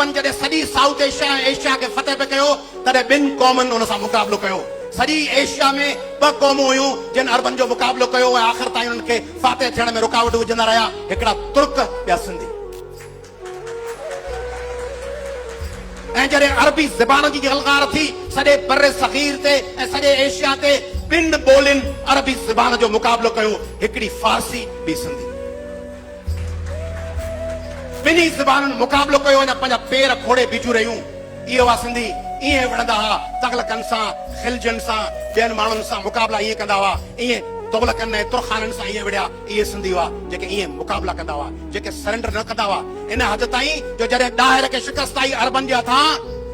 Urban जॾहिं सॼी south Asia खे फतेह पे कयो तॾहिं ॿिनि क़ौमुनि उन सां मुक़ाबिलो कयो। सॼी एशिया में ॿ क़ौमूं हुयूं जिन अरबन जो मुक़ाबिलो कयो ऐं आख़िर ताईं उन्हनि खे फातेह थियण में रुकावट विझंदा रहिया। हिकिड़ा तुर्क, ॿिया सिंधी। ऐं जॾहिं अरबी ज़बान जी गलगार थी सॼे बर सग़ीर ते ऐं सॼे एशिया ते ॿिनि ॿोलियुनि अरबी ज़बान जो मुक़ाबिलो कयो, हिकिड़ी फारसी, ॿी सिंधी। ॿिन्ही ज़बानुनि मुक़ाबिलो कयो, अञा पंहिंजा पेर खोड़े बीठियूं रहियूं। इहे हुआ सिंधी, ईअं विढ़ंदा हुआ तगलकनि सां, खिलजनि सां, ॿियनि माण्हुनि सां मुक़ाबिला ईअं कंदा हुआ। ईअं तुगलकनि ऐं तुरखाननि सां ईअं विढ़िया। इहे सिंधी हुआ जेके ईअं मुक़ाबिला कंदा हुआ, जेके सरेंडर न कंदा हुआ। इन हद ताईं जो जॾहिं ॾाहिर खे शिकस्त आई अरबन जे हथां,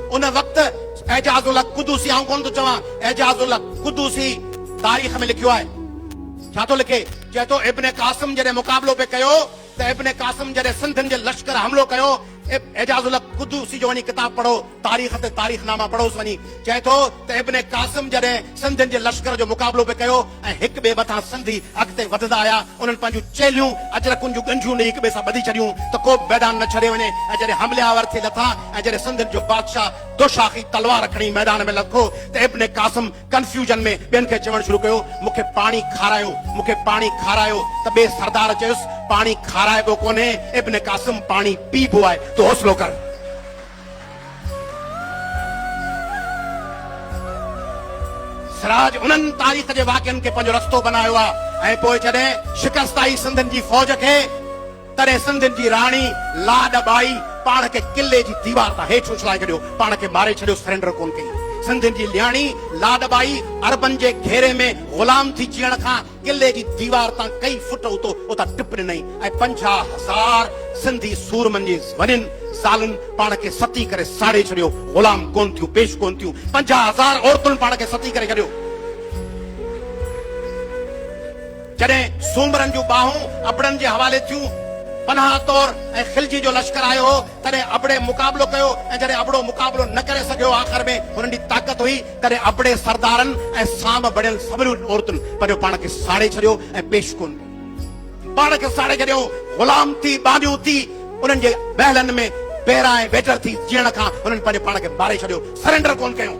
उन वक़्तु एजाज़ुल हक़ क़ुदूसी, आऊं कोन थो चवां, एजाज़ुल हक़ क़ुदूसी तारीख़ में लिखियो आहे। छा थो लिखे? चए थो इब्न क़ासिम जॾहिं मुक़ाबिलो पे कयो त इब्न क़ासिम जॾहिं सिंधियुनि जे लश्कर हमलो कयो, एजाज़ुल हक़ क़ुदूसी जो वञी किताब पढ़ो, तारीख़ ते तारीख़नामा पढ़ोसि वञी। चए थो त इब्न क़ासिम जॾहिं सिंधियुनि जे लश्कर जो मुक़ाबिलो पे कयो ऐं हिक ॿिए मथां सिंधी अॻिते वधंदा आया, उन्हनि पंहिंजूं चेलियूं अजरकुनि जूं गंजियूं ॾेई हिक ॿिए सां ॿधी छॾियूं त को बि मैदान न छॾे वञे। ऐं जॾहिं हमलियावर थी लथा ऐं जॾहिं सिंधियुनि जो बादशाह दोशाखी तलवार खणी मैदान में लथो त इब्न क़ासिम कंफ्यूजन में ॿियनि खे चवणु शुरू कयो, मूंखे पाणी खारायो, मूंखे पाणी खारायो। त ॿिए सरदार चयुसि, पाणी खाराइबो कोन्हे, इब्न क़ासिम पाणी पीबो आहे, तूं हौसलो कर। सिराज उन्हनि तारीख़ जे वाक़िअनि खे पंहिंजो रस्तो बनायो आहे। ऐं पोइ जॾहिं शिकस्त आई सिंधियुनि जी फौज खे, तॾहिं सिंधियुनि जी राणी लाड बाई पाण खे किले जी दीवार तां हेठि उछलाए छॾियो, पाण खे मारे छॾियो, सरेंडर कोन कई। सिंधियुनि जी न्याणी लाड बाई अरबन जे घेरे में गुलाम थी जीअण खां किले जी दीवार तां कई फुट उतां टिप ॾिनई ऐं 50,000 सिंधी सूरमनि जी वॾियुनि ज़ालुनि पाण खे सती करे साड़े छॾियो, गुलाम कोन थियूं, पेश कोन थियूं। 50,000 औरतुनि पाण खे सती करे छॾियो। जॾहिं सूमरनि जूं बाहूं अबड़नि जे हवाले थियूं, पनाह तौर ऐं खिलजी जो लश्कर आयो हो, तॾहिं अबड़े मुक़ाबिलो कयो। ऐं जॾहिं अबड़ो मुक़ाबिलो न करे सघियो आख़िर में हुननि जी ताक़त हुई, तॾहिं अबड़े सरदारनि ऐं साम बड़ियल सभिनी औरतुनि पंहिंजो पाण खे साड़े छॾियो ऐं पेश कोन कयो, पाण खे साड़े छॾियो। गुलाम थी, बांदियूं थी, उन्हनि जे महलनि में बेरा ऐं वेटर थी जीअण खां उन्हनि पंहिंजे पाण खे मारे छॾियो, सरेंडर कोन कयो।